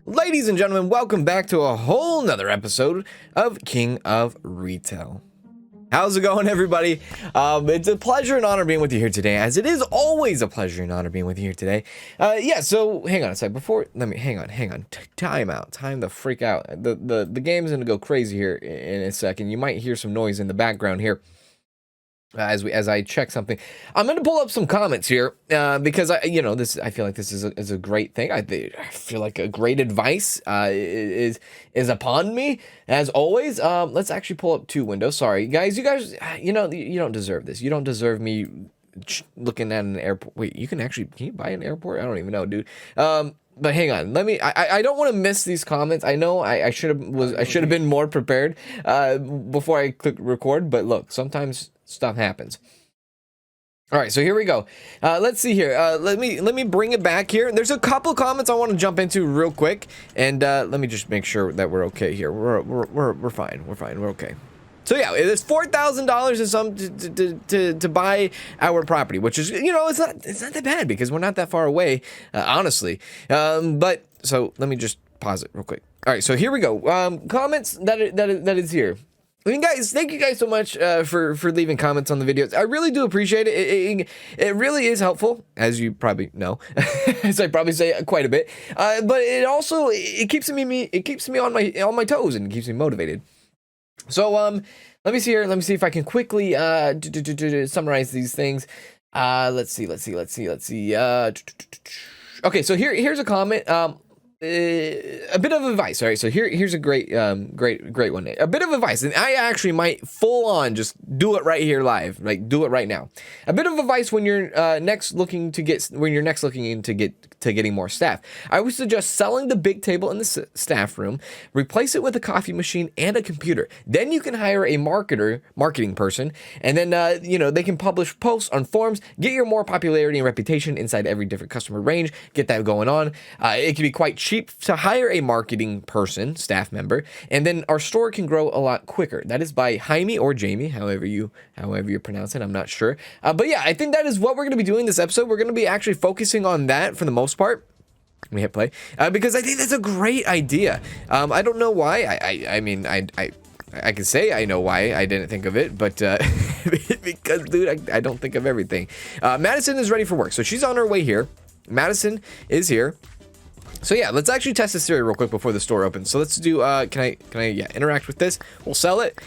Ladies and gentlemen, welcome back to a whole nother episode of King of Retail. How's it going, everybody? It's a pleasure and honor being with you here today, as it is always a pleasure and honor being with you here today. Yeah, so hang on a sec. Hang on. Time out. Time to freak out. The game's gonna go crazy here in a second. You might hear some noise in the background here. As I check something, I'm going to pull up some comments here because I feel like this is a great thing. I feel like a great advice is upon me as always. Let's actually pull up two windows. Sorry, guys. You guys, you don't deserve this. You don't deserve me looking at an airport. Wait, can you buy an airport? I don't even know, dude. But hang on, I don't want to miss these comments. I know I should have been more prepared before I click record. But look, sometimes stuff happens. All right, so here we go. Let's see here. Let me bring it back here. There's a couple comments I want to jump into real quick, and let me just make sure that we're okay here. We're fine. We're okay. So yeah, it is $4,000 to buy our property, which is it's not that bad because we're not that far away, honestly. But so let me just pause it real quick. All right, so here we go. Comments that is here. I mean, guys, thank you guys so much for leaving comments on the videos. I really do appreciate it. It really is helpful, as you probably know, as I probably say quite a bit. But it keeps me on my toes and keeps me motivated. So let me see here. Let me see if I can quickly summarize these things. Let's see. Okay, so here's a comment. A bit of advice. All right, so here's a great one. A bit of advice, and I actually might full on just do it right here live, like do it right now. A bit of advice when you're next looking into getting more staff. I would suggest selling the big table in the staff room, replace it with a coffee machine and a computer. Then you can hire a marketing person, and then they can publish posts on forums, get your more popularity and reputation inside every different customer range. Get that going on. It can be quite cheap to hire a marketing person, staff member, and then our store can grow a lot quicker. That is by Jaime or Jamie, however you pronounce it. I'm not sure, but yeah, I think that is what we're going to be doing this episode. We're going to be actually focusing on that for the most part. Let me hit play because I think that's a great idea. I don't know why. I can say I know why I didn't think of it, but because, dude, I don't think of everything. Madison is ready for work, so she's on her way here. Madison is here. So yeah, let's actually test this theory real quick before the store opens. So let's do, can I interact with this? We'll sell it.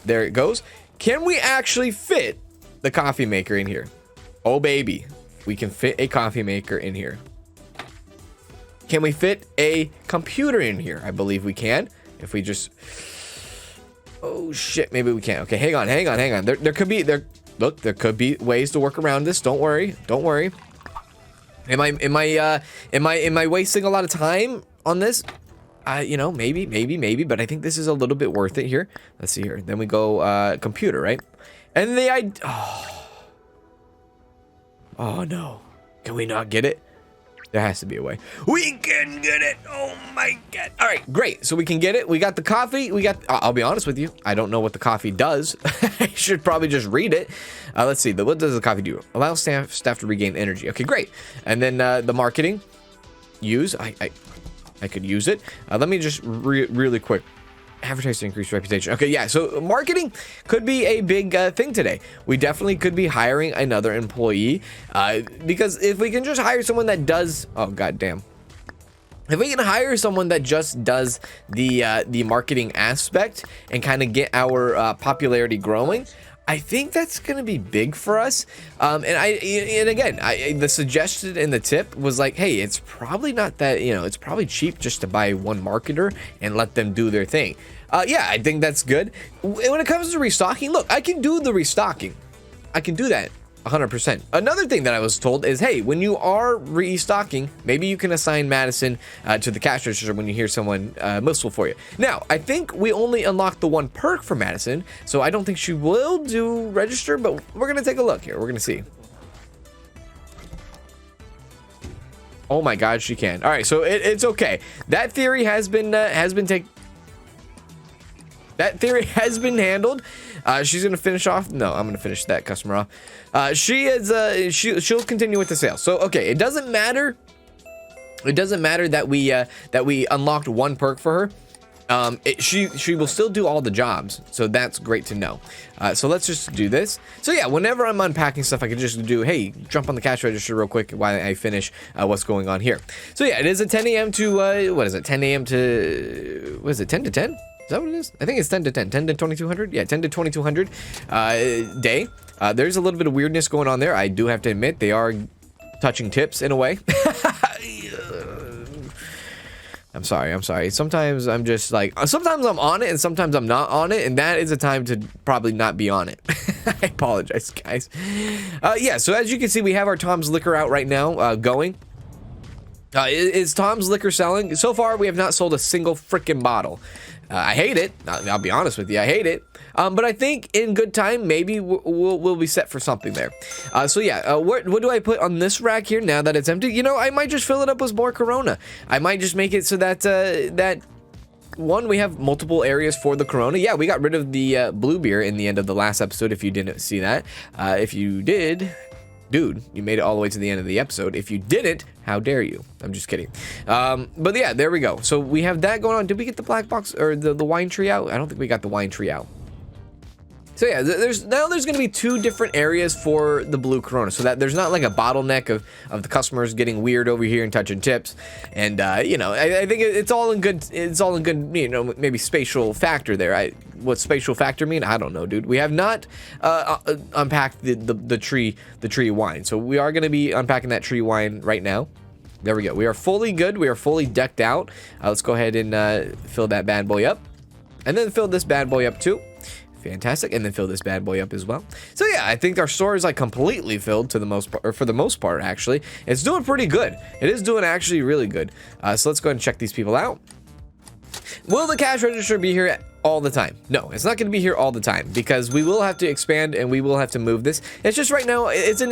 There it goes. Can we actually fit the coffee maker in here? Oh, baby. We can fit a coffee maker in here. Can we fit a computer in here? I believe we can. If we just, oh shit, maybe we can't. Okay, hang on. There could be ways to work around this. Don't worry. Am I wasting a lot of time on this? Maybe, but I think this is a little bit worth it here. Let's see here. Then we go computer, right? And oh no. Can we not get it? There has to be a way. We can get it. Oh my god. All right, great. So we can get it. We got the coffee. I'll be honest with you. I don't know what the coffee does. I should probably just read it. Let's see. What does the coffee do? Allow staff to regain energy. Okay, great. And then the marketing. Use. I could use it. Let me just really quick. Advertise to increase reputation. Okay, yeah, so marketing could be a big thing today. We definitely could be hiring another employee because if we can just hire someone that does, oh goddamn, if we can hire someone that just does the marketing aspect and kind of get our popularity growing, I think that's gonna be big for us. And again, the suggestion in the tip was like, hey, it's probably not that, it's probably cheap just to buy one marketer and let them do their thing. Yeah, I think that's good. When it comes to restocking, look, I can do the restocking. I can do that 100%. Another thing that I was told is, hey, when you are restocking, maybe you can assign Madison to the cash register when you hear someone whistle for you. Now, I think we only unlocked the one perk for Madison, so I don't think she will do register, but we're going to take a look here. We're going to see. Oh my God, she can. All right, so it's okay. That theory has been handled. She's gonna finish off. No, I'm gonna finish that customer off. She'll continue with the sale. So okay, it doesn't matter It doesn't matter that we unlocked one perk for her. She will still do all the jobs, so that's great to know. So let's just do this. So yeah, whenever I'm unpacking stuff, I can just do, hey, jump on the cash register real quick while I finish what's going on here. So yeah, it is a 10 a.m. to what is it? 10 a.m. to what is it? 10 to 10? Is that what it is? I think it's 10 to 10. 10 to 2200. Yeah, 10 to 2200 day. There's a little bit of weirdness going on there. I do have to admit, they are touching tips in a way. I'm sorry. Sometimes I'm just like, sometimes I'm on it and sometimes I'm not on it, and that is a time to probably not be on it. I apologize, guys. Yeah, so as you can see, we have our Tom's Liquor out right now, going. Is Tom's Liquor selling? So far, we have not sold a single freaking bottle. I hate it. I'll be honest with you. I hate it. But I think in good time, maybe we'll be set for something there. So yeah, what do I put on this rack here now that it's empty? You know, I might just fill it up with more Corona. I might just make it so that that one, we have multiple areas for the Corona. Yeah, we got rid of the blue beer in the end of the last episode. If you didn't see that, if you did, dude, you made it all the way to the end of the episode. If you didn't, how dare you? I'm just kidding. But yeah, there we go. So we have that going on. Did we get the black box or the wine tree out? I don't think we got the wine tree out. So yeah, there's going to be two different areas for the blue Corona, so that there's not like a bottleneck of the customers getting weird over here and touching tips. And you know, I think it's all in good. It's all in good. You know, maybe spatial factor there. What spatial factor mean? I don't know, dude. We have not unpacked the tree wine, so we are going to be unpacking that tree wine right now. There we go. We are fully good. We are fully decked out. Let's go ahead and fill that bad boy up, and then fill this bad boy up too. Fantastic, and then fill this bad boy up as well. So yeah, I think our store is like completely filled to the most part, or for the most part, actually. It's doing pretty good. It is doing actually really good. So let's go ahead and check these people out. Will the cash register be here all the time? No, it's not going to be here all the time, because we will have to expand and we will have to move this. It's just right now it's in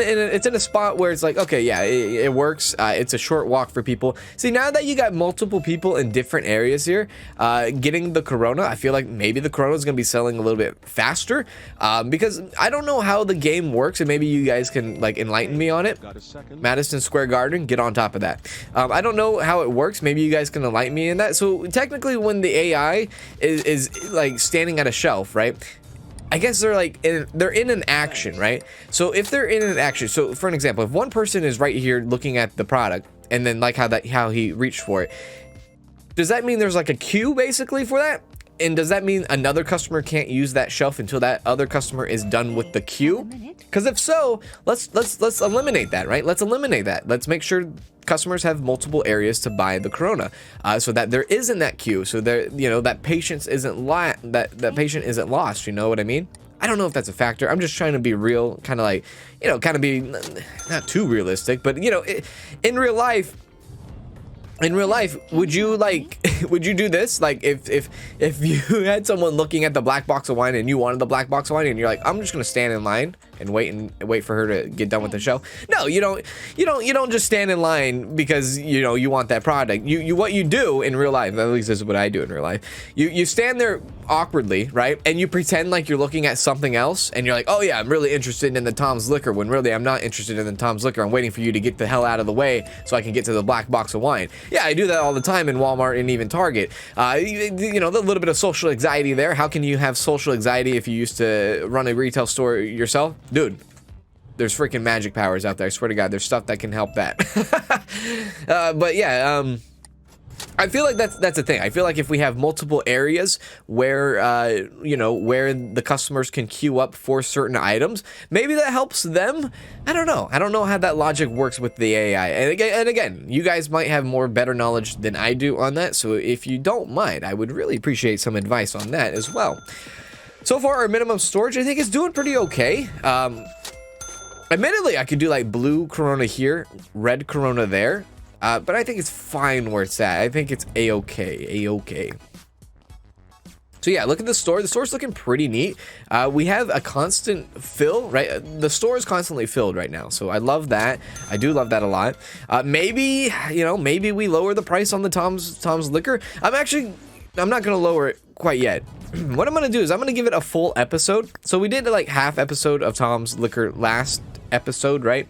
a spot where it's like, okay, yeah, it works. It's a short walk for people. See, now that you got multiple people in different areas here getting the Corona, I feel like maybe the Corona is going to be selling a little bit faster, because I don't know how the game works, and maybe you guys can like enlighten me on it. Madison Square Garden, get on top of that. I don't know how it works. Maybe you guys can enlighten me in that. So technically, when the AI is like standing at a shelf, right? I guess they're like they're in an action, right? So if they're in an action, so for an example, if one person is right here looking at the product, and then like how he reached for it, does that mean there's like a queue basically for that? And does that mean another customer can't use that shelf until that other customer is done with the queue? Because if so, let's eliminate that, right? Let's eliminate that. Let's make sure customers have multiple areas to buy the Corona, so that there isn't that queue, so there, you know, that patience isn't that patient isn't lost. You know what I mean? I don't know if that's a factor. I'm just trying to be real, kind of like, you know, kind of be not too realistic, but you know, in real life. In real life, would you do this? Like if you had someone looking at the black box of wine and you wanted the black box of wine, and you're like, I'm just gonna stand in line and wait for her to get done with the show. No, you don't just stand in line because you know you want that product. What you do in real life, at least this is what I do in real life. You stand there awkwardly, right? And you pretend like you're looking at something else, and you're like, oh yeah, I'm really interested in the Tom's Liquor, when really I'm not interested in the Tom's Liquor. I'm waiting for you to get the hell out of the way so I can get to the black box of wine. Yeah, I do that all the time in Walmart and even Target. You know, a little bit of social anxiety there. How can you have social anxiety if you used to run a retail store yourself? Dude, there's freaking magic powers out there. I swear to God, there's stuff that can help that. But yeah, I feel like that's the thing. I feel like if we have multiple areas where you know, where the customers can queue up for certain items, maybe that helps them. I don't know how that logic works with the AI. And again, you guys might have better knowledge than I do on that. So if you don't mind, I would really appreciate some advice on that as well. So far, our minimum storage, I think, is doing pretty okay. Admittedly, I could do like blue Corona here, red Corona there. But I think it's fine where it's at. I think it's a-okay. So yeah, look at the store. The store's looking pretty neat. We have a constant fill, right? The store is constantly filled right now. So I love that. I do love that a lot. Maybe, you know, maybe we lower the price on the Tom's Liquor. I'm not going to lower it quite yet. What I'm going to do is I'm going to give it a full episode. So we did like half episode of Tom's Liquor last episode, right?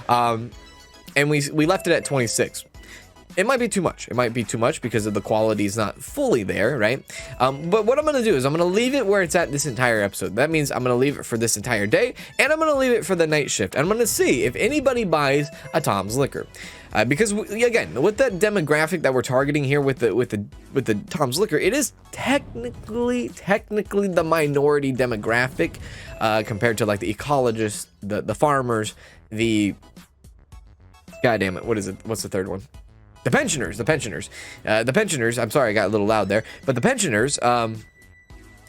And we left it at 26. it might be too much. It might be too much because of the quality is not fully there, right? But what I'm going to do is I'm going to leave it where it's at this entire episode. That means I'm going to leave it for this entire day, and I'm going to leave it for the night shift. I'm going to see if anybody buys a Tom's Liquor. Because again, with that demographic that we're targeting here with the Tom's Liquor, it is technically the minority demographic compared to like the ecologists, the farmers, the God damn it, what is it? What's the third one? The pensioners. I'm sorry, I got a little loud there, but the pensioners.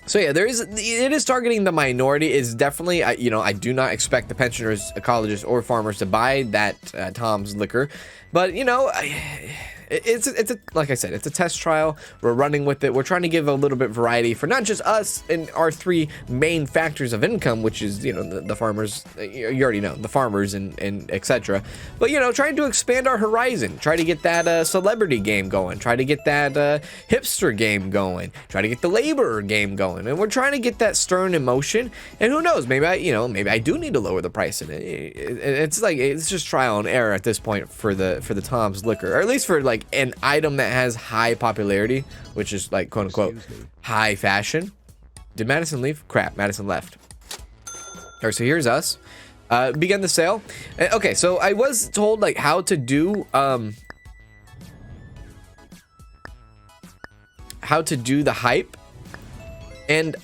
So yeah, it is targeting the minority. Is definitely, I do not expect the pensioners, ecologists, or farmers to buy that Tom's Liquor, but it's like I said, it's a test trial. We're running with it. We're trying to give a little bit of variety for not just us and our three main factors of income, which is the farmers. You already know the farmers and etc. But trying to expand our horizon. Try to get that celebrity game going. Try to get that hipster game going. Try to get the laborer game going. And we're trying to get that stern emotion. And who knows? Maybe I do need to lower the price in it. It's just trial and error at this point for the Tom's Liquor, or at least for like an item that has high popularity, which is like quote unquote high fashion. Did Madison leave? Crap, Madison left. All right, so here's us. Begin the sale. Okay, so I was told like how to do the hype, and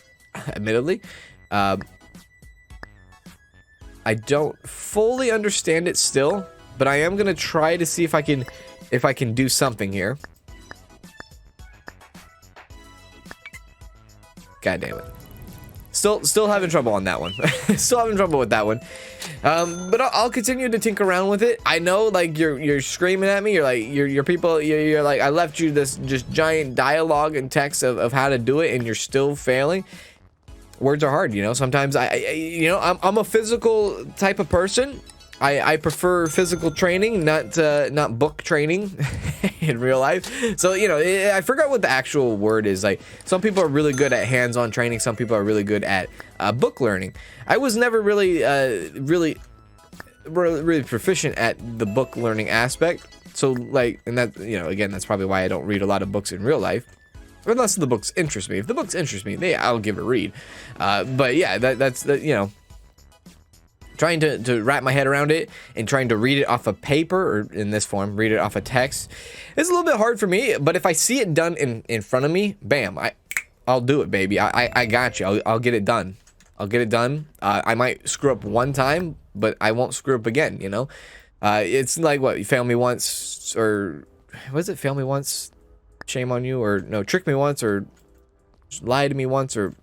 admittedly, I don't fully understand it still, but I am gonna try to see if I can do something here. God damn it. Still having trouble on that one. Still having trouble with that one. But I'll continue to tinker around with it. I know like you're screaming at me. You're like your people. You're like, I left you this just giant dialogue and text of how to do it, and you're still failing. Words are hard, Sometimes I'm a physical type of person. I prefer physical training, not book training in real life. So, I forgot what the actual word is. Like, some people are really good at hands-on training. Some people are really good at book learning. I was never really proficient at the book learning aspect. So, like, and that, again, that's probably why I don't read a lot of books in real life. Unless the books interest me. If the books interest me, I'll give it a read. But yeah, that's trying to wrap my head around it and trying to read it off of paper, or in this form, read it off of text, it's a little bit hard for me. But if I see it done in front of me, bam, I'll do it, baby. I got you. I'll get it done. I'll get it done. I might screw up one time, but I won't screw up again. It's like what, you fail me once, or what is it? Fail me once, shame on you, or no, trick me once, or lie to me once, or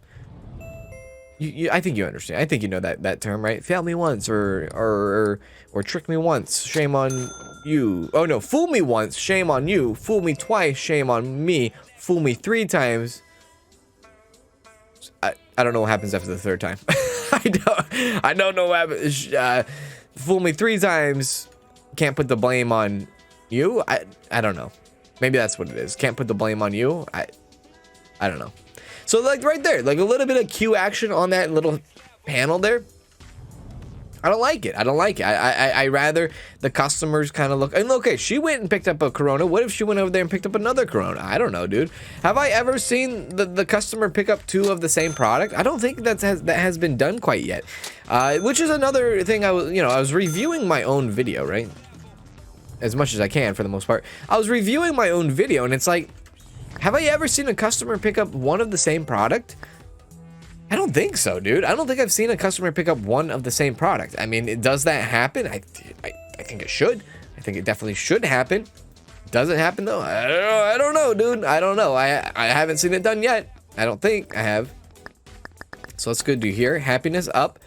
I think you understand. I think you know that term, right? Fail me once, or trick me once, shame on you. Oh no, fool me once, shame on you. Fool me twice, shame on me. Fool me 3 times. I don't know what happens after the 3rd time. I don't know what happens. Fool me 3 times. Can't put the blame on you. I don't know. Maybe that's what it is. Can't put the blame on you. I don't know. So like right there, like a little bit of cue action on that little panel there. I don't like it. I rather the customers kind of look. And okay, she went and picked up a Corona. What if she went over there and picked up another Corona? I don't know, dude. Have I ever seen the customer pick up 2 of the same product? I don't think that has been done quite yet. Which is another thing. I was reviewing my own video, right? As much as I can for the most part. I was reviewing my own video, and it's like, have I ever seen a customer pick up 1 of the same product? I don't think so, dude. I don't think I've seen a customer pick up 1 of the same product. I mean, does that happen? I think it should. I think it definitely should happen. Does it happen though? I don't know, dude. I don't know. I haven't seen it done yet. I don't think I have. So let's go do here. Happiness up.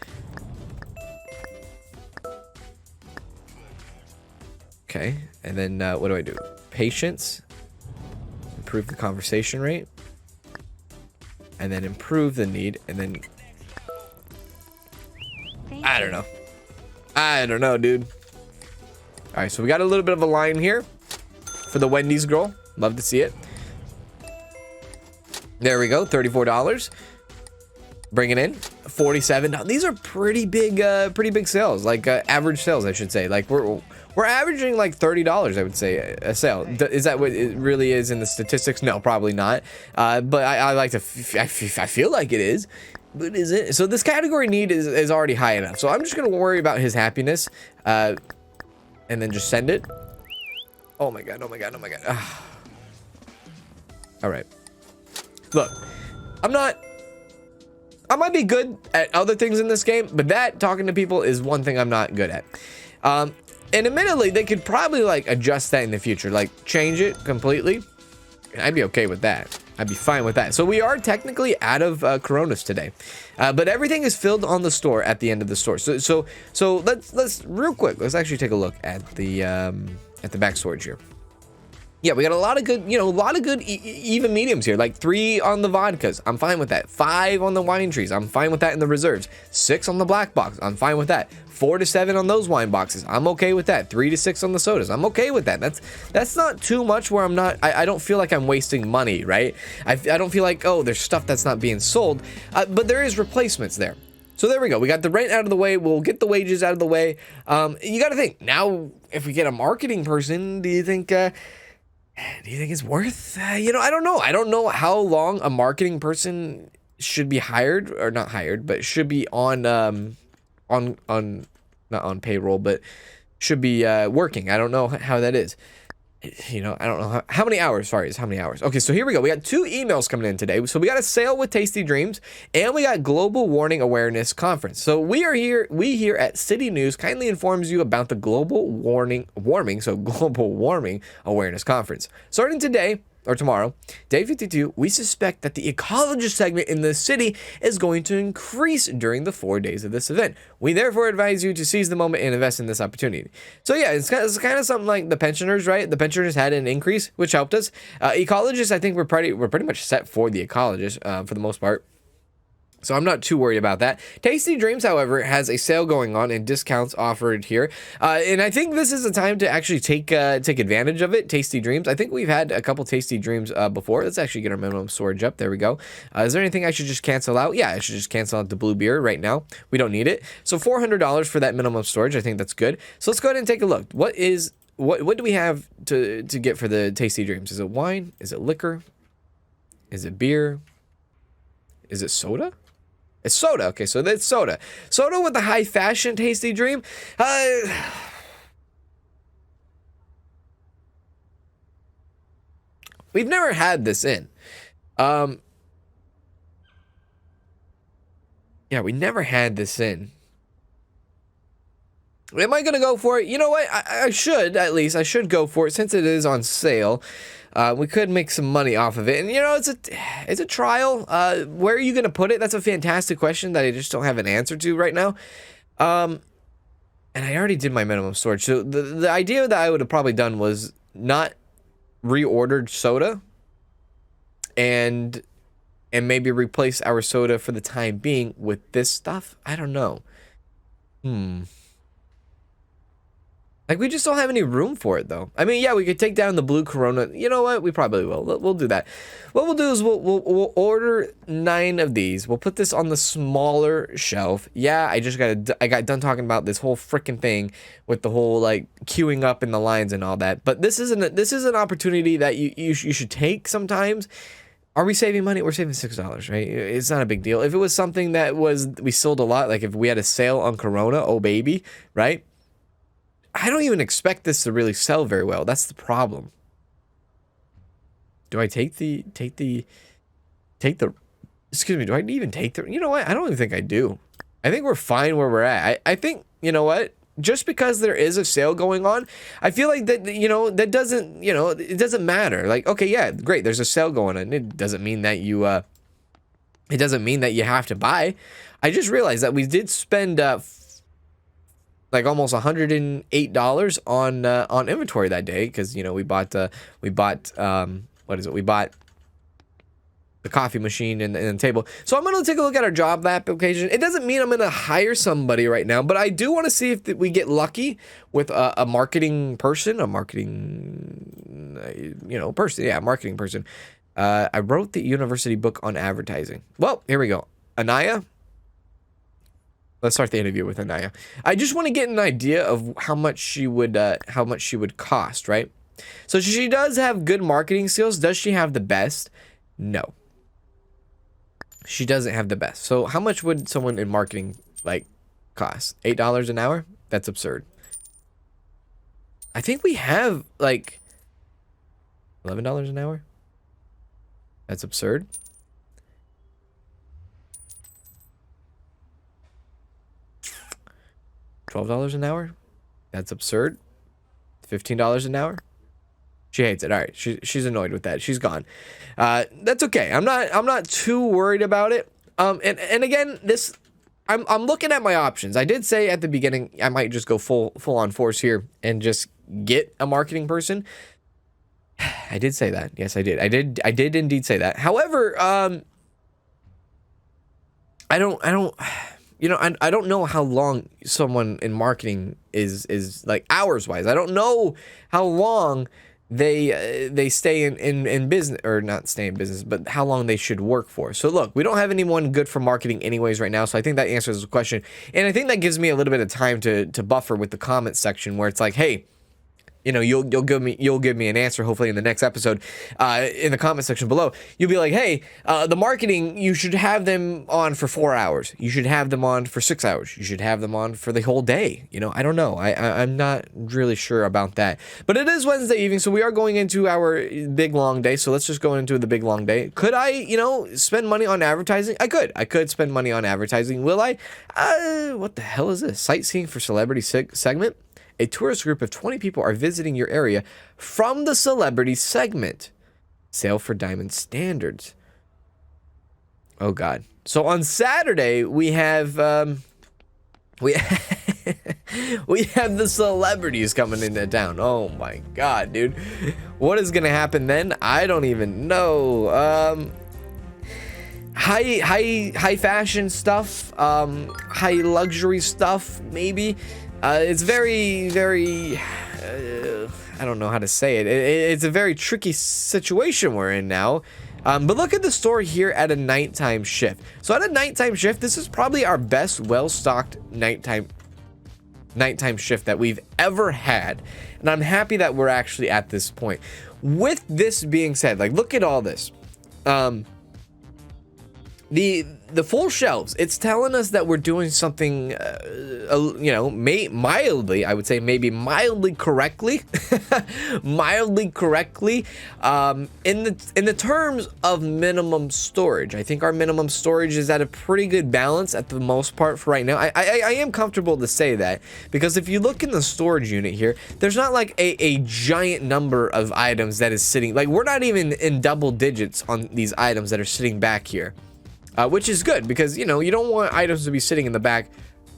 Okay, and then what do I do? Patience. Improve the conversation rate. And then improve the need, and then I don't know, dude. All right, so we got a little bit of a line here for the Wendy's girl. Love to see it. There we go, $34. Bring it in, $47. These are pretty big sales, like average sales, I should say. Like we're we're averaging like $30, I would say, a sale. Is that what it really is in the statistics? No, probably not. But I like to, I feel like it is. But is it? So this category need is already high enough. So I'm just going to worry about his happiness and then just send it. Oh my God, oh my God, oh my God. All right. Look, I might be good at other things in this game, but talking to people is one thing I'm not good at. And admittedly, they could probably like adjust that in the future, like change it completely. And I'd be okay with that. I'd be fine with that. So we are technically out of Coronas today, but everything is filled on the store at the end of the store. So let's real quick. Let's actually take a look at the back storage here. Yeah, we got a lot of good, even mediums here. Like 3 on the vodkas. I'm fine with that. 5 on the wine trees. I'm fine with that in the reserves. 6 on the black box. I'm fine with that. 4 to 7 on those wine boxes. I'm okay with that. 3 to 6 on the sodas. I'm okay with that. That's not too much where I don't feel like I'm wasting money, right? I don't feel like, oh, there's stuff that's not being sold. But there is replacements there. So there we go. We got the rent out of the way. We'll get the wages out of the way. You got to think now, if we get a marketing person, do you think it's worth, I don't know. I don't know how long a marketing person should be hired, or not hired, but should be on not on payroll, but should be working. I don't know how that is. I don't know how many hours. Sorry, it's how many hours. Okay, so here we go. We got 2 emails coming in today. So we got a sale with Tasty Dreams, and we got Global Warming Awareness Conference. So we here at City News kindly informs you about the Global Warming Awareness Conference. Starting today, or tomorrow, day 52, we suspect that the ecologist segment in the city is going to increase during the 4 days of this event. We therefore advise you to seize the moment and invest in this opportunity. So yeah, it's kind of something like the pensioners, right? The pensioners had an increase, which helped us. Ecologists, I think we're pretty much set for the ecologists for the most part. So I'm not too worried about that. Tasty Dreams, however, has a sale going on and discounts offered here. And I think this is a time to actually take advantage of it. Tasty Dreams. I think we've had a couple Tasty Dreams before. Let's actually get our minimum storage up. There we go. Is there anything I should just cancel out? Yeah, I should just cancel out the blue beer right now. We don't need it. So $400 for that minimum storage. I think that's good. So let's go ahead and take a look. What do we have to get for the Tasty Dreams? Is it wine? Is it liquor? Is it beer? Is it soda? It's soda. Okay, so that's soda. Soda with the high fashion Tasty Dream. We've never had this in. Yeah, we never had this in. Am I gonna go for it? You know what? I should, at least. I should go for it since it is on sale. We could make some money off of it, and it's a trial. Where are you gonna put it? That's a fantastic question that I just don't have an answer to right now. And I already did my minimum storage. So the idea that I would have probably done was not reordered soda, and maybe replace our soda for the time being with this stuff. I don't know. Like, we just don't have any room for it, though. I mean, yeah, we could take down the blue Corona. You know what? We probably will. We'll do that. What we'll do is we'll order 9 of these. We'll put this on the smaller shelf. Yeah, I got done talking about this whole freaking thing with the whole, like, queuing up in the lines and all that. But this is an opportunity that you should take sometimes. Are we saving money? We're saving $6, right? It's not a big deal. If it was something that we sold a lot, like if we had a sale on Corona, oh baby, right? I don't even expect this to really sell very well. That's the problem. Do I take the excuse me, do I even take the, you know what? I don't even think I do. I think we're fine where we're at. I think, you know what? Just because there is a sale going on, I feel like that, that doesn't, it doesn't matter. Like, okay, yeah, great. There's a sale going on. It doesn't mean that you have to buy. I just realized that we did spend, like almost $108 on inventory that day, because we bought what is it? We bought the coffee machine and the table. So I'm gonna take a look at our job application. It doesn't mean I'm gonna hire somebody right now, but I do want to see if we get lucky with a marketing person, marketing person. I wrote the university book on advertising. Well, here we go. Anaya. Let's start the interview with Anaya. I just want to get an idea of how much she would cost, right? So she does have good marketing skills. Does she have the best? No. She doesn't have the best. So how much would someone in marketing like cost? $8 an hour? That's absurd. I think we have like $11 an hour. That's absurd. $12 an hour? That's absurd. $15 an hour? She hates it. All right, she's annoyed with that. She's gone. That's okay. I'm not too worried about it. And again, this I'm looking at my options. I did say at the beginning I might just go full on force here and just get a marketing person. I did say that. Yes, I did. I did indeed say that. However, I don't you know, I don't know how long someone in marketing is like hours wise. I don't know how long they stay in business, or not stay in business, but how long they should work for. So look, we don't have anyone good for marketing anyways right now. So I think that answers the question. And I think that gives me a little bit of time to buffer with the comment section where it's like, hey, you know, you'll give me an answer hopefully in the next episode, in the comment section below. You'll be like, hey, the marketing, you should have them on for 4 hours. You should have them on for 6 hours. You should have them on for the whole day. You know, I don't know. I'm not really sure about that. But it is Wednesday evening, so we are going into our big long day. So let's just go into the big long day. Could I, you know, spend money on advertising? I could spend money on advertising. Will I? What the hell is this? Sightseeing for celebrity segment? A tourist group of 20 people are visiting your area from the celebrity segment. Sale for diamond standards. Oh God. So on Saturday we have we we have the celebrities coming into town. Oh my God, dude. What is gonna happen then? I don't even know. High fashion stuff, high luxury stuff, maybe. It's very, I don't know how to say it. It's a very tricky situation we're in now. But look at the store here at a nighttime shift. So at a nighttime shift, this is probably our best well-stocked nighttime shift that we've ever had. And I'm happy that we're actually at this point. With this being said, like, look at all this. The full shelves, it's telling us that we're doing something, you know, mildly, I would say maybe mildly correctly, mildly correctly, in the terms of minimum storage. I think our minimum storage is at a pretty good balance at the most part for right now. I am comfortable to say that, because if you look in the storage unit here, there's not like a giant number of items that is sitting, like we're not even in double digits on these items that are sitting back here. Which is good, because, you know, you don't want items to be sitting in the back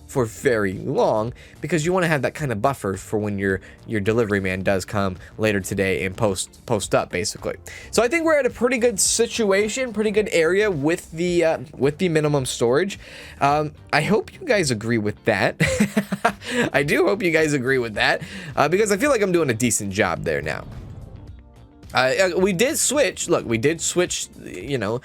for very long, because you want to have that kind of buffer for when your delivery man does come later today and post up, basically. So I think we're at a pretty good situation, pretty good area with the minimum storage. I hope you guys agree with that. I do hope you guys agree with that, because I feel like I'm doing a decent job there now. We did switch. Look, we did switch, you know,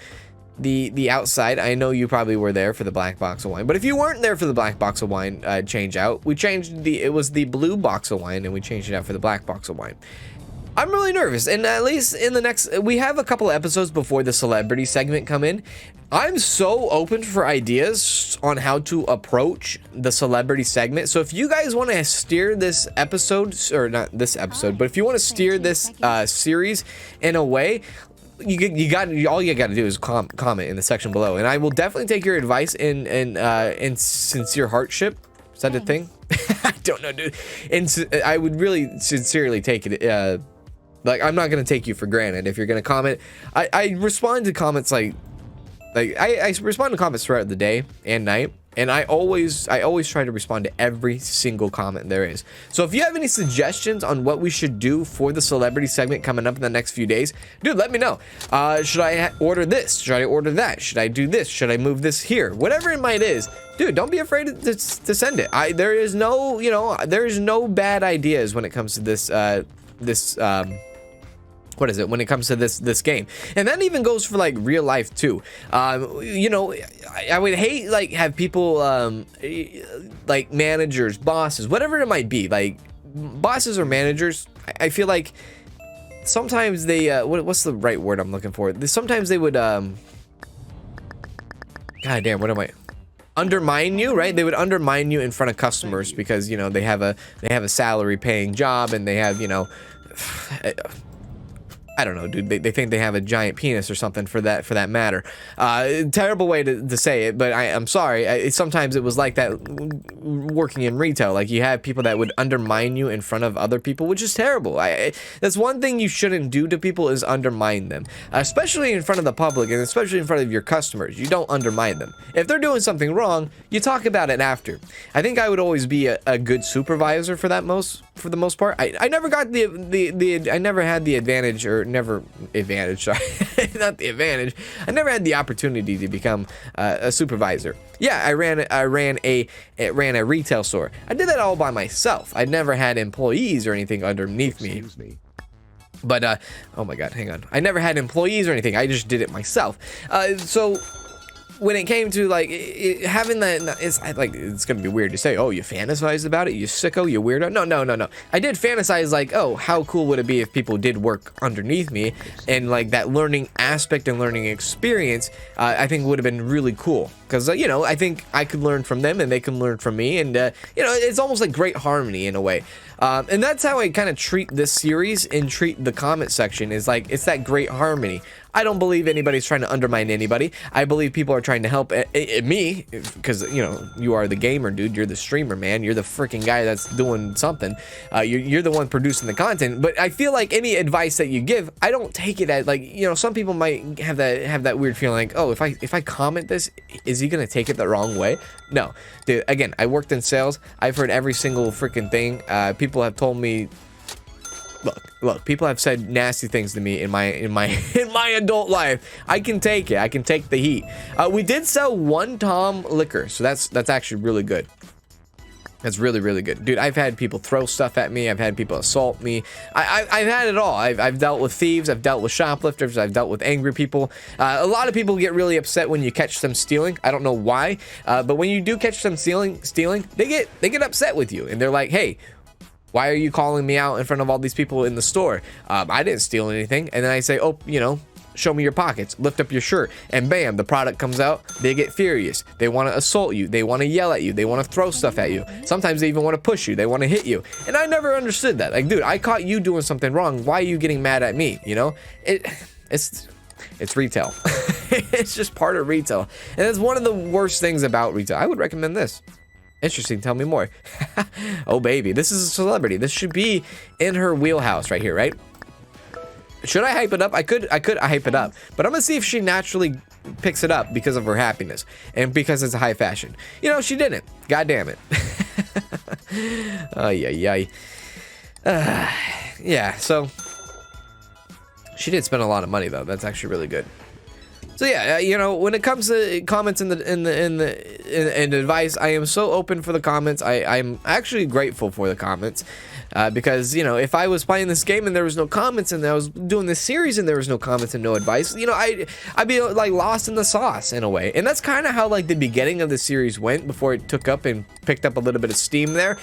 the outside. I know you probably were there for the black box of wine, but if you weren't there for the black box of wine change out, we changed it was the blue box of wine, and we changed it out for the black box of wine. I'm really nervous, and at least in the next, we have a couple of episodes before the celebrity segment come in. I'm so open for ideas on how to approach the celebrity segment. So if you guys want to steer this episode, or not this episode, but if you want to steer this series in a way, all you got to do is comment in the section below, and I will definitely take your advice in sincere hardship. Is that a thing? I don't know, dude. And I would really sincerely take it. Like, I'm not gonna take you for granted if you're gonna comment. I respond to comments like I respond to comments throughout the day and night. And I always try to respond to every single comment there is. So if you have any suggestions on what we should do for the celebrity segment coming up in the next few days, dude, let me know. Should I order this? Should I order that? Should I do this? Should I move this here? Whatever it might is, dude, don't be afraid to send it. There is no, you know, there is no bad ideas when it comes to this what is it when it comes to this game. And that even goes for like real life too. You know, I would hate like have people like managers, bosses, whatever it might be, like bosses or managers. I feel like sometimes they what's the right word I'm looking for? Sometimes they would god damn, what am I, undermine you, right? They would undermine you in front of customers because, you know, they have a salary paying job, and they have, you know, I don't know, dude. They think they have a giant penis or something for that matter. Terrible way to say it, but I'm sorry. Sometimes it was like that working in retail. Like you have people that would undermine you in front of other people, which is terrible. That's one thing you shouldn't do to people, is undermine them, especially in front of the public and especially in front of your customers. You don't undermine them. If they're doing something wrong, you talk about it after. I think I would always be a good supervisor for the most part. I never got I never had the advantage, or never advantage, sorry, not the advantage. I never had the opportunity to become a supervisor. Yeah, I ran a retail store. I did that all by myself. I never had employees or anything underneath me. Excuse me. But oh my god, hang on. I never had employees or anything. I just did it myself. So when it came to like having that, it's gonna be weird to say, oh, you fantasized about it, you sicko, you weirdo. No. I did fantasize like, oh, how cool would it be if people did work underneath me, and like that learning aspect and learning experience, I think would have been really cool, because you know, I think I could learn from them and they can learn from me, and you know, it's almost like great harmony in a way. And that's how I kind of treat this series and treat the comment section, is like, it's that great harmony. I don't believe anybody's trying to undermine anybody. I believe people are trying to help me, because, you know, you are the gamer, dude. You're the streamer, man. You're the freaking guy that's doing something. You're the one producing the content. But I feel like any advice that you give, I don't take it as, like, you know, some people might have that weird feeling like, oh, if I comment this, is he gonna take it the wrong way? No, dude. Again, I worked in sales. I've heard every single freaking thing. People have told me, look, people have said nasty things to me in my adult life. I can take it. I can take the heat. We did sell one Tom liquor, so that's actually really good. That's really, really good. Dude, I've had people throw stuff at me. I've had people assault me. I've had it all. I've dealt with thieves. I've dealt with shoplifters. I've dealt with angry people. A lot of people get really upset when you catch them stealing. I don't know why, but when you do catch them stealing, they get upset with you, and they're like, hey, why are you calling me out in front of all these people in the store? I didn't steal anything. And then I say, oh, you know, show me your pockets, lift up your shirt, and bam, the product comes out. They get furious. They want to assault you. They want to yell at you. They want to throw stuff at you. Sometimes they even want to push you. They want to hit you. And I never understood that. Like, dude, I caught you doing something wrong. Why are you getting mad at me? You know, it's retail. It's just part of retail. And that's one of the worst things about retail. I would recommend this. Interesting. Tell me more. Oh, baby. This is a celebrity. This should be in her wheelhouse right here, right? Should I hype it up? I could hype it up. But I'm going to see if she naturally picks it up because of her happiness and because it's a high fashion. You know, she didn't. God damn it. Oh, yeah. Yeah, so she did spend a lot of money, though. That's actually really good. So yeah, you know, when it comes to comments and advice, I am so open for the comments. I'm actually grateful for the comments, because, you know, if I was playing this game and there was no comments, and I was doing this series and there was no comments and no advice, you know, I'd be like lost in the sauce in a way. And that's kind of how like the beginning of the series went before it took up and picked up a little bit of steam there.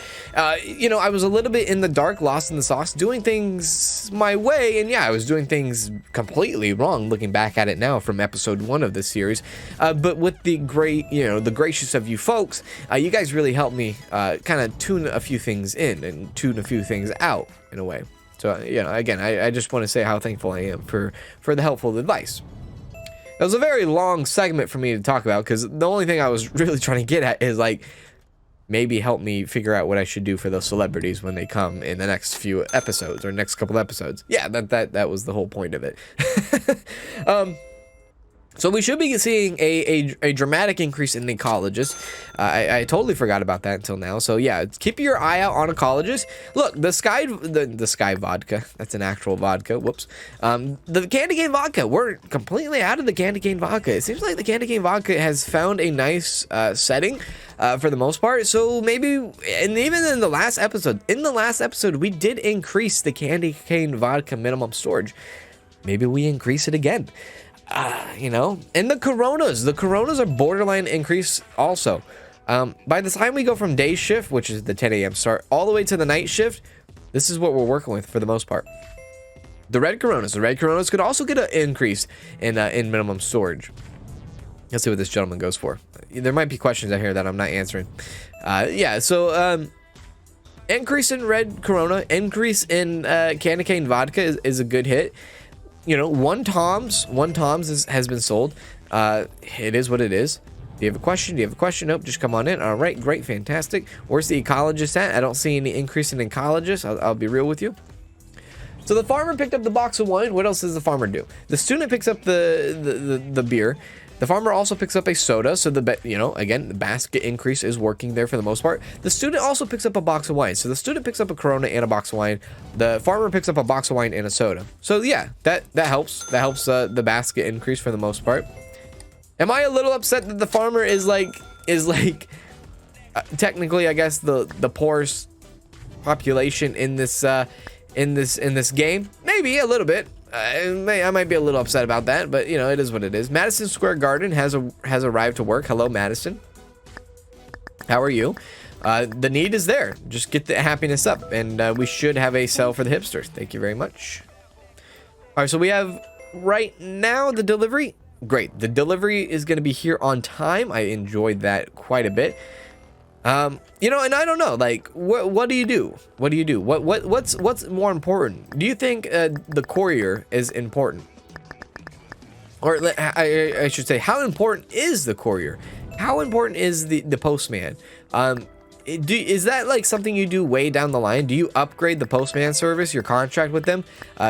You know, I was a little bit in the dark, lost in the sauce, doing things my way, and yeah, I was doing things completely wrong looking back at it now from episode 1 of this series, but with the gracious of you folks, you guys really helped me kind of tune a few things in and tune a few things out in a way. So you know, again, I just want to say how thankful I am for the helpful advice. It was a very long segment for me to talk about, because the only thing I was really trying to get at is like, maybe help me figure out what I should do for those celebrities when they come in the next few episodes or next couple episodes. Yeah, that was the whole point of it. So we should be seeing a dramatic increase in the colleges. I totally forgot about that until now. So yeah, keep your eye out on the colleges. Look, the Sky vodka. That's an actual vodka. Whoops. The Candy Cane vodka. We're completely out of the Candy Cane vodka. It seems like the Candy Cane vodka has found a nice setting for the most part. So maybe, and even in the last episode, we did increase the Candy Cane vodka minimum storage. maybe we increase it again. You know, and the Coronas are borderline increase also. By the time we go from day shift, which is the 10 a.m. start, all the way to the night shift, this is what we're working with for the most part. The red Coronas could also get an increase in minimum storage. Let's see what this gentleman goes for. There might be questions out here that I'm not answering. Yeah, so increase in red Corona, increase in candy cane vodka is a good hit. You know, one Tom's has been sold. It is what it is. Do you have a question? Nope, just come on in. All right, great, fantastic. Where's the ecologist at? I don't see any increase in ecologists. I'll be real with you. So the farmer picked up the box of wine. What else does the farmer do? The student picks up the beer. The farmer also picks up a soda. So again, the basket increase is working there for the most part. The student also picks up a box of wine. So the student picks up a Corona and a box of wine. The farmer picks up a box of wine and a soda. So yeah, that helps. That helps the basket increase for the most part. Am I a little upset that the farmer is technically, I guess, the poorest population in this game? Maybe a little bit. I might be a little upset about that, but you know, it is what it is. Madison Square Garden has arrived to work. Hello, Madison. How are you? The need is there. Just get the happiness up, and we should have a sale for the hipsters. Thank you very much. All right, so we have right now the delivery. Great, the delivery is going to be here on time. I enjoyed that quite a bit. You know, and I don't know, like, what do you do? What's more important? Do you think the courier is important? Or I should say, how important is the courier? How important is the postman? Is that like something you do way down the line? Do you upgrade the postman service, your contract with them?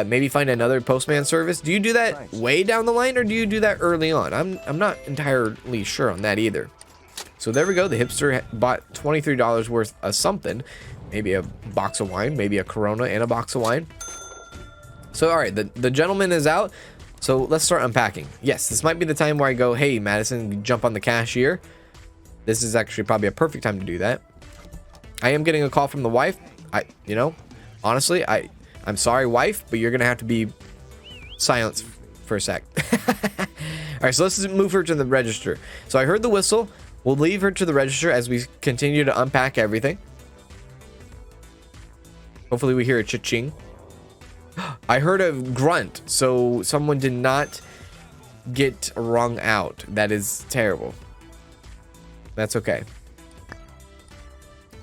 Maybe find another postman service? Do you do that way down the line, or do you do that early on? I'm not entirely sure on that either. So there we go. The hipster bought $23 worth of something. Maybe a box of wine, maybe a Corona and a box of wine. So all right, the gentleman is out. So let's start unpacking. Yes, this might be the time where I go, hey, Madison, jump on the cashier. This is actually probably a perfect time to do that. I am getting a call from the wife. You know, honestly, I'm sorry, wife, but you're gonna have to be silenced for a sec. All right, so let's move her to the register. So I heard the whistle. We'll leave her to the register as we continue to unpack everything. Hopefully we hear a cha-ching. I heard a grunt, so someone did not get wrung out. That is terrible. That's okay.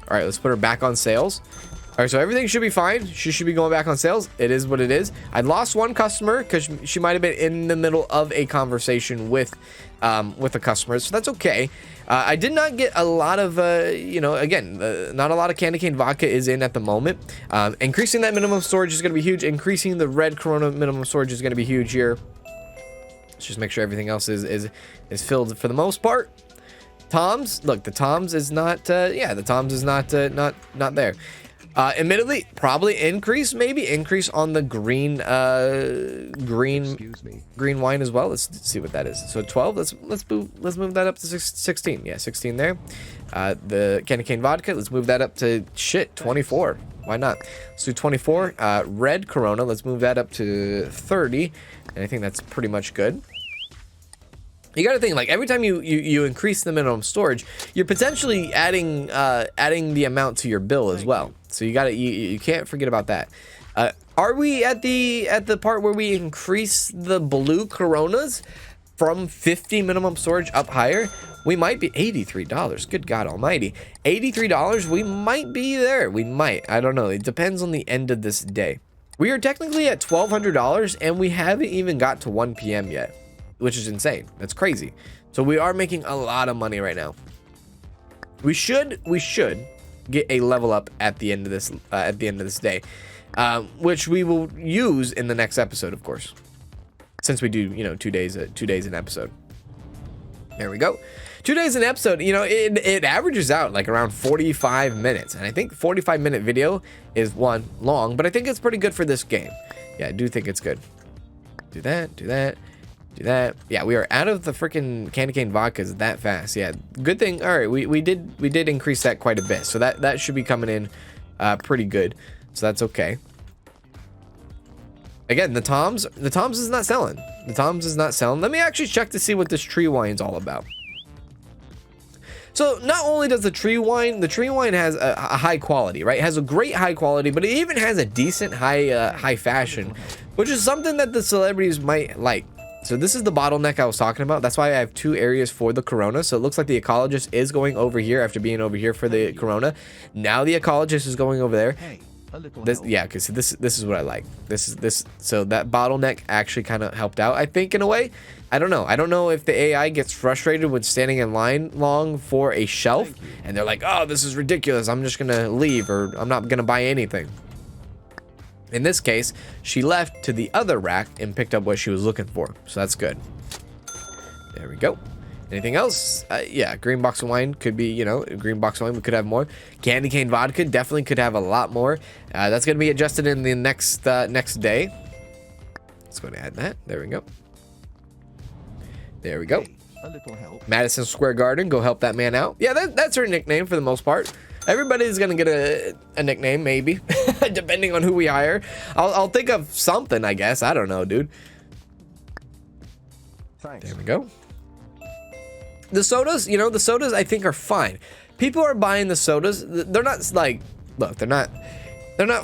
All right, let's put her back on sales. All right, so everything should be fine. She should be going back on sales. It is what it is. I lost one customer because she might have been in the middle of a conversation with a customer, so that's okay. I did not get a lot of, you know, again, not a lot of candy cane vodka is in at the moment. Increasing that minimum storage is going to be huge. Increasing the red Corona minimum storage is going to be huge here. Let's just make sure everything else is filled for the most part. Tom's, look, the Tom's is not, yeah, the Tom's is not there. Admittedly, probably increase on the green wine as well. Let's see what that is. So 12. Let's move that up to 16. Yeah, 16 there. The candy cane vodka. Let's move that up to 24. Why not? Let's do 24. Red Corona. Let's move that up to 30. And I think that's pretty much good. You got to think, like, every time you increase the minimum storage, you're potentially adding the amount to your bill as well. So you can't forget about that. Are we at the part where we increase the blue Coronas from 50 minimum storage up higher? We might be $83. Good God Almighty, $83. We might be there. We might. I don't know. It depends on the end of this day. We are technically at $1,200, and we haven't even got to 1 p.m. yet, which is insane. That's crazy. So we are making a lot of money right now. We should get a level up at the end of this day, which we will use in the next episode, of course, since we do, you know, 2 days an episode. There we go. 2 days an episode. You know, it averages out like around 45 minutes, and I think 45-minute video is one long, but I think it's pretty good for this game. Yeah, I do think it's good. Do that. Yeah, we are out of the freaking candy cane vodkas that fast. Yeah, good thing. All right, we did increase that quite a bit, so that should be coming in pretty good. So that's okay. Again, the Toms is not selling. The Toms is not selling. Let me actually check to see what this tree wine's all about. So not only does the tree wine has a high quality, right? It has a great high quality, but it even has a decent high fashion, which is something that the celebrities might like. So this is the bottleneck I was talking about. That's why I have 2 areas for the Corona. So it looks like the ecologist is going over here after being over here for the Corona. Now the ecologist is going over there. Yeah, because this is what I like. So that bottleneck actually kind of helped out, I think, in a way. I don't know if the AI gets frustrated with standing in line long for a shelf and they're like, oh, this is ridiculous, I'm just gonna leave, or I'm not gonna buy anything. In this case, she left to the other rack and picked up what she was looking for, so that's good. There we go. Anything else? Yeah, green box of wine could be, you know, green box of wine, we could have more. Candy cane vodka definitely could have a lot more. That's going to be adjusted in the next day. Let's go and add that. There we go. There we go. A little help. Madison Square Garden, go help that man out. Yeah, that's her nickname for the most part. Everybody's going to get a nickname, maybe, depending on who we hire. I'll think of something, I guess. I don't know, dude. Thanks. There we go. The sodas, you know, the sodas I think are fine. People are buying the sodas. They're not like, look, they're not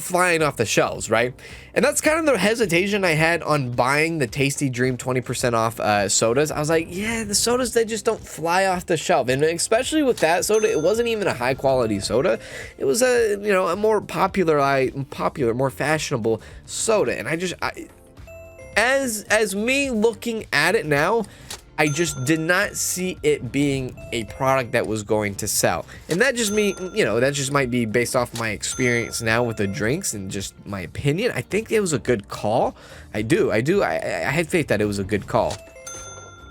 flying off the shelves, right? And that's kind of the hesitation I had on buying the Tasty Dream 20% off sodas. I was like, yeah, the sodas, they just don't fly off the shelf. And especially with that soda, it wasn't even a high quality soda. It was a, you know, a more popular, more fashionable soda. And as me looking at it now, I just did not see it being a product that was going to sell. And that just might be based off my experience now with the drinks and just my opinion. I think it was a good call. I had faith that it was a good call.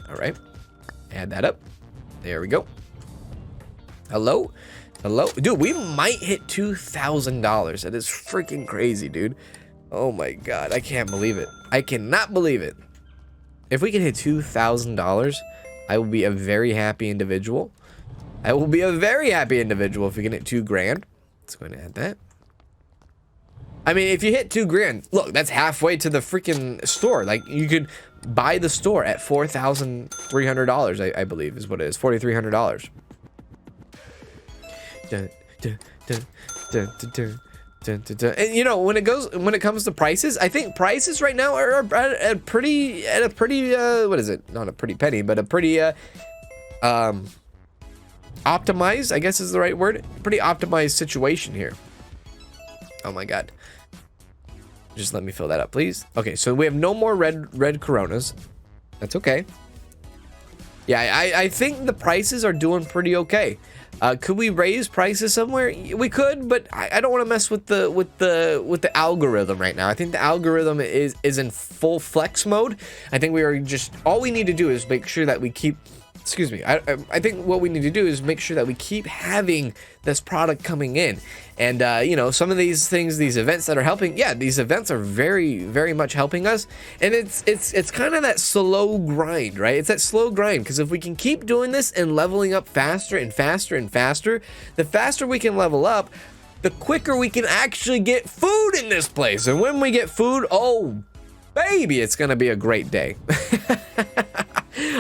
All right, add that up. There we go. Hello, dude, we might hit $2,000. That is freaking crazy, dude. Oh my God, I can't believe it. I cannot believe it. If we can hit $2,000, I will be a very happy individual. I will be a very happy individual if we can hit $2,000. Let's go ahead and add that. I mean, if you hit $2,000, look, that's halfway to the freaking store. Like, you could buy the store at $4,300, I believe is what it is. $4,300. Dun, dun, dun, dun, dun, dun. And you know, when it comes to prices, I think prices right now are at a pretty what is it? Not a pretty penny, but a pretty optimized, I guess is the right word. Pretty optimized situation here. Oh my God. Just let me fill that up, please. Okay, so we have no more red Coronas. That's okay. Yeah, I think the prices are doing pretty okay. Could we raise prices somewhere? We could, but I don't want to mess with the algorithm right now. I think the algorithm is in full flex mode. I think all we need to do is make sure that we keep. Excuse me. I think what we need to do is make sure that we keep having this product coming in, and you know, some of these things, these events that are helping. Yeah, these events are very, very much helping us, and it's kind of that slow grind, right? It's that slow grind, because if we can keep doing this and leveling up faster and faster and faster, the faster we can level up, the quicker we can actually get food in this place. And when we get food, oh baby, it's gonna be a great day.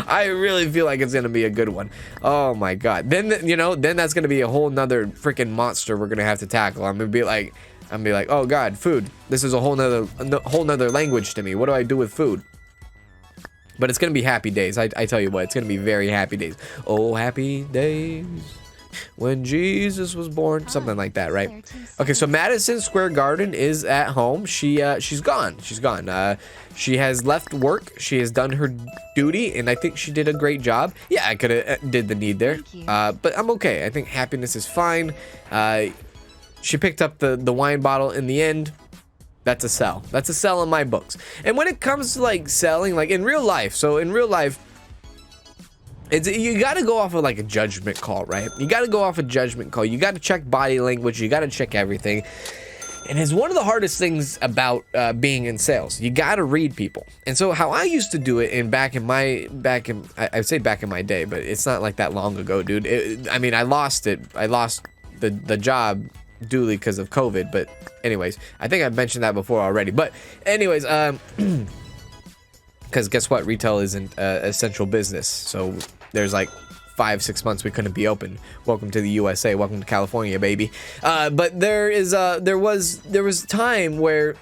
I really feel like it's gonna be a good one. Oh my God. Then, you know, then that's gonna be a whole nother freaking monster we're gonna have to tackle. I'm gonna be like, oh God, food. This is a whole nother language to me. What do I do with food? But it's gonna be happy days. I tell you what, it's gonna be very happy days. Oh, happy days when Jesus was born, something like that, right? Okay, so Madison Square Garden is at home. She's gone. She has left work. She has done her duty, and I think she did a great job. Yeah, I could have did the need there, but I'm okay. I think happiness is fine. She picked up the wine bottle in the end. That's a sell. That's a sell in my books. And when it comes to like selling, like in real life, so in real life, you got to go off of like a judgment call, right? You got to go off a judgment call. You got to check body language. You got to check everything. And it's one of the hardest things about being in sales. You got to read people. And so how I used to do it I'd say back in my day, but it's not like that long ago, dude. I mean, I lost it. I lost the job duly because of COVID. But anyways, I think I've mentioned that before already. But anyways, because guess what? Retail isn't essential business. So there's like 5-6 months we couldn't be open. Welcome to the USA. Welcome to California, baby. But there was time where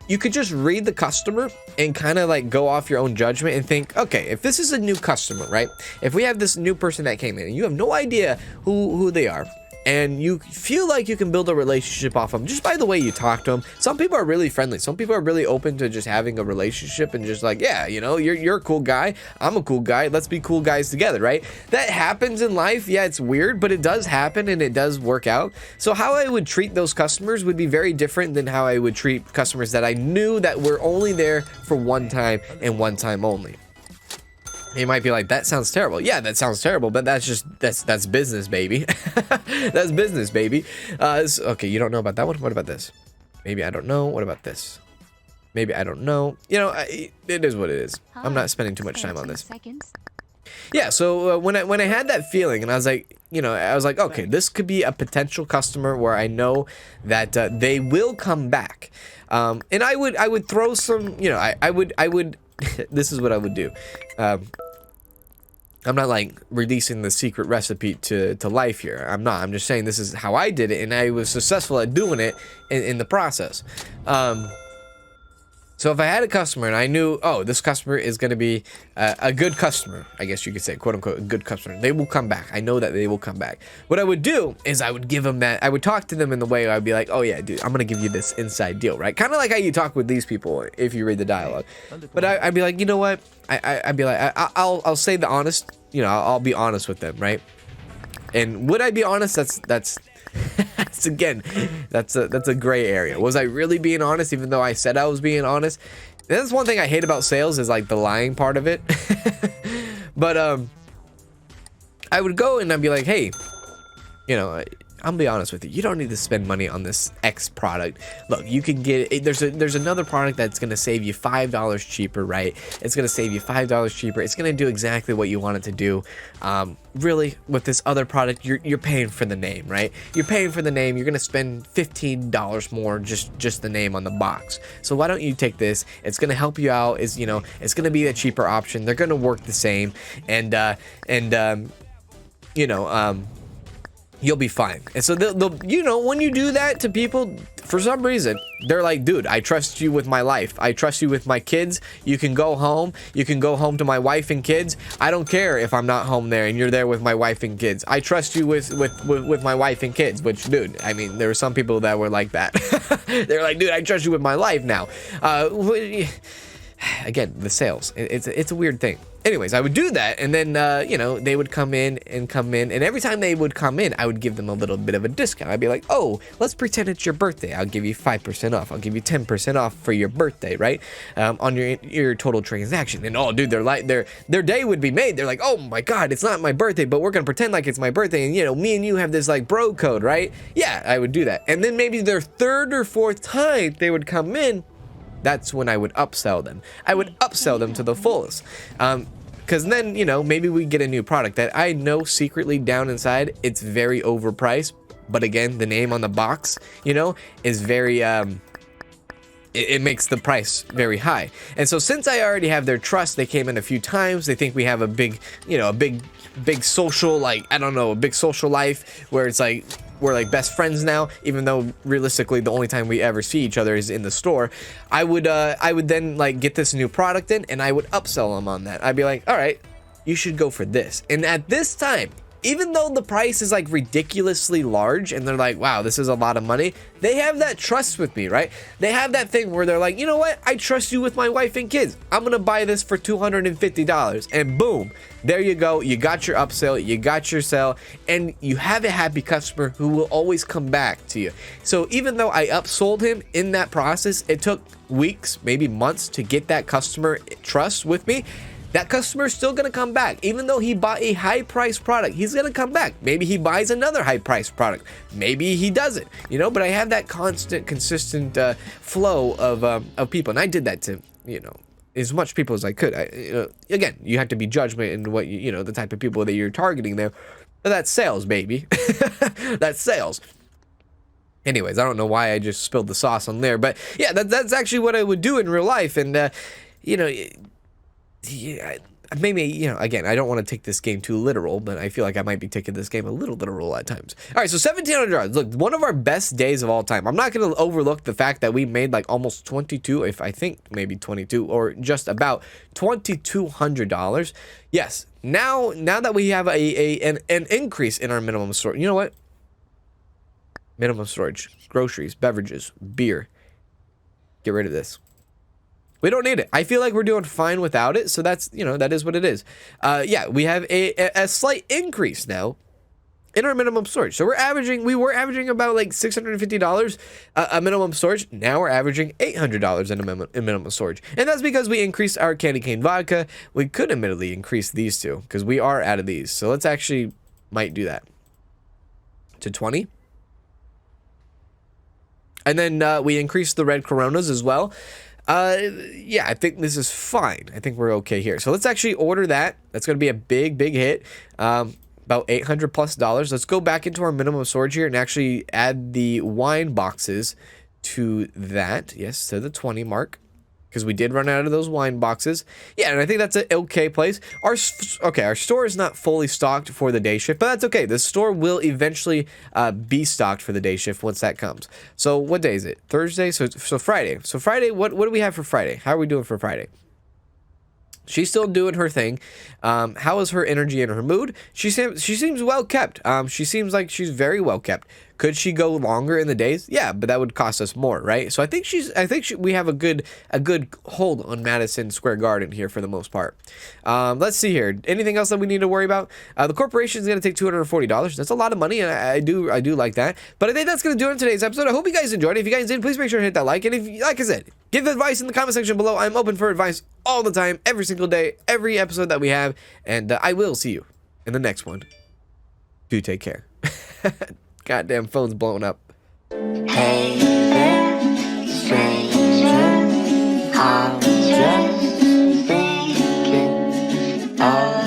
you could just read the customer and kind of like go off your own judgment and think, okay, if this is a new customer, right? If we have this new person that came in and you have no idea who they are, and you feel like you can build a relationship off them just by the way you talk to them. Some people are really friendly. Some people are really open to just having a relationship and just like, yeah, you know, you're a cool guy. I'm a cool guy. Let's be cool guys together, right? That happens in life. Yeah, it's weird, but it does happen and it does work out. So how I would treat those customers would be very different than how I would treat customers that I knew that were only there for one time and one time only. You might be like, that sounds terrible. Yeah, that sounds terrible, but that's business, baby. That's business, baby. Okay, you don't know about that one? What about this? Maybe I don't know. What about this? Maybe I don't know. You know, it is what it is. I'm not spending too much time on this. Yeah, so when I had that feeling and I was like, you know, I was like, okay, this could be a potential customer where I know that they will come back. And I would throw some, you know, I would this is what I would do. I'm not like releasing the secret recipe to life here. I'm not. I'm just saying this is how I did it, and I was successful at doing it in the process. So if I had a customer and I knew, oh, this customer is going to be a good customer, I guess you could say, quote unquote, a good customer, they will come back. I know that they will come back. What I would do is I would give them that, I would talk to them in the way I'd be like, oh yeah, dude, I'm going to give you this inside deal, right? Kind of like how you talk with these people if you read the dialogue. But I'd be like, you know what? I'd be like, I'll say the honest, you know, I'll be honest with them, right? And would I be honest? That's again, that's a gray area. Was I really being honest even though I said I was being honest? And that's one thing I hate about sales is like the lying part of it. But I would go and I'd be like, hey, you know, I'll be honest with you. You don't need to spend money on this X product. Look, you can get it. There's another product that's gonna save you $5 cheaper, right? It's gonna save you $5 cheaper. It's gonna do exactly what you want it to do. Really, with this other product, you're paying for the name, right? You're paying for the name. You're gonna spend $15 more just the name on the box. So why don't you take this? It's gonna help you out. Is, you know, it's gonna be a cheaper option. They're gonna work the same, and you know, you'll be fine. And so they'll, you know, when you do that to people, for some reason, they're like, dude, I trust you with my life. I trust you with my kids. You can go home. You can go home to my wife and kids. I don't care if I'm not home there and you're there with my wife and kids. I trust you with my wife and kids, which, dude, I mean, there were some people that were like that. They're like, dude, I trust you with my life now. Again, the sales, it's a weird thing. Anyways, I would do that, and then you know, they would come in, and every time they would come in, I would give them a little bit of a discount. I'd be like, oh, let's pretend it's your birthday. I'll give you 5% off. I'll give you 10% off for your birthday, right? On your total transaction. And oh, dude, they're like, their day would be made. They're like, oh my god, it's not my birthday, but we're gonna pretend like it's my birthday, and you know, me and you have this like bro code, right? Yeah, I would do that. And then maybe their third or fourth time they would come in. That's when I would upsell them. I would upsell them to the fullest. Because then, you know, maybe we get a new product that I know secretly down inside, it's very overpriced. But again, the name on the box, you know, is very, it makes the price very high. And so since I already have their trust, they came in a few times. They think we have a big, you know, a big social, like, I don't know, a big social life where it's like, we're like best friends now, even though realistically the only time we ever see each other is in the store. I would then like get this new product in and I would upsell them on that. I'd be like, all right, you should go for this. And at this time, even though the price is like ridiculously large and they're like, wow, this is a lot of money, they have that trust with me, right? They have that thing where they're like, you know what? I trust you with my wife and kids. I'm gonna buy this for $250. And boom, there you go. You got your upsell, you got your sell, and you have a happy customer who will always come back to you. So even though I upsold him in that process, it took weeks, maybe months to get that customer trust with me. That customer is still going to come back. Even though he bought a high-priced product, he's going to come back. Maybe he buys another high-priced product. Maybe he doesn't, you know, but I have that constant, consistent flow of people. And I did that to, you know, as much people as I could. Again, you have to be judgment in what, you know, the type of people that you're targeting there. But that's sales, baby. That's sales. Anyways, I don't know why I just spilled the sauce on there, but yeah, that's actually what I would do in real life. And you know, yeah, maybe, you know, again, I don't want to take this game too literal, but I feel like I might be taking this game a little literal at times. All right, so 1,700 odds. Look, one of our best days of all time. I'm not going to overlook the fact that we made like almost 22, if I think maybe 22, or just about $2,200. Yes, now that we have an increase in our minimum storage, you know what? Minimum storage, groceries, beverages, beer. Get rid of this. We don't need it. I feel like we're doing fine without it, so that's, you know, that is what it is. Yeah, we have a slight increase now in our minimum storage. So we were averaging about like $650 a minimum storage. Now we're averaging $800 in minimum storage. And that's because we increased our candy cane vodka. We could admittedly increase these two because we are out of these. So let's actually might do that to 20. And then we increased the red Coronas as well. Yeah, I think this is fine. I think we're okay here. So let's actually order that. That's going to be a big hit. About $800+. Let's go back into our minimum storage here and actually add the wine boxes to that. Yes, to the 20 mark. Because we did run out of those wine boxes. Yeah, and I think that's an okay place. Our store is not fully stocked for the day shift, but that's okay. The store will eventually be stocked for the day shift once that comes. So what day is it? Thursday? So Friday. So Friday, what do we have for Friday? How are we doing for Friday? She's still doing her thing. How is her energy and her mood? She seems well kept. She seems like she's very well kept. Could she go longer in the days? Yeah, but that would cost us more, right? So I think we have a good hold on Madison Square Garden here for the most part. Let's see here. Anything else that we need to worry about? The corporation is going to take $240. That's a lot of money, and I do like that. But I think that's going to do it in today's episode. I hope you guys enjoyed it. If you guys did, please make sure to hit that like. And if, like I said, give advice in the comment section below. I'm open for advice all the time, every single day, every episode that we have, and I will see you in the next one. Do take care. Goddamn phone's blowing up. Hey there, stranger, I'm just thinking about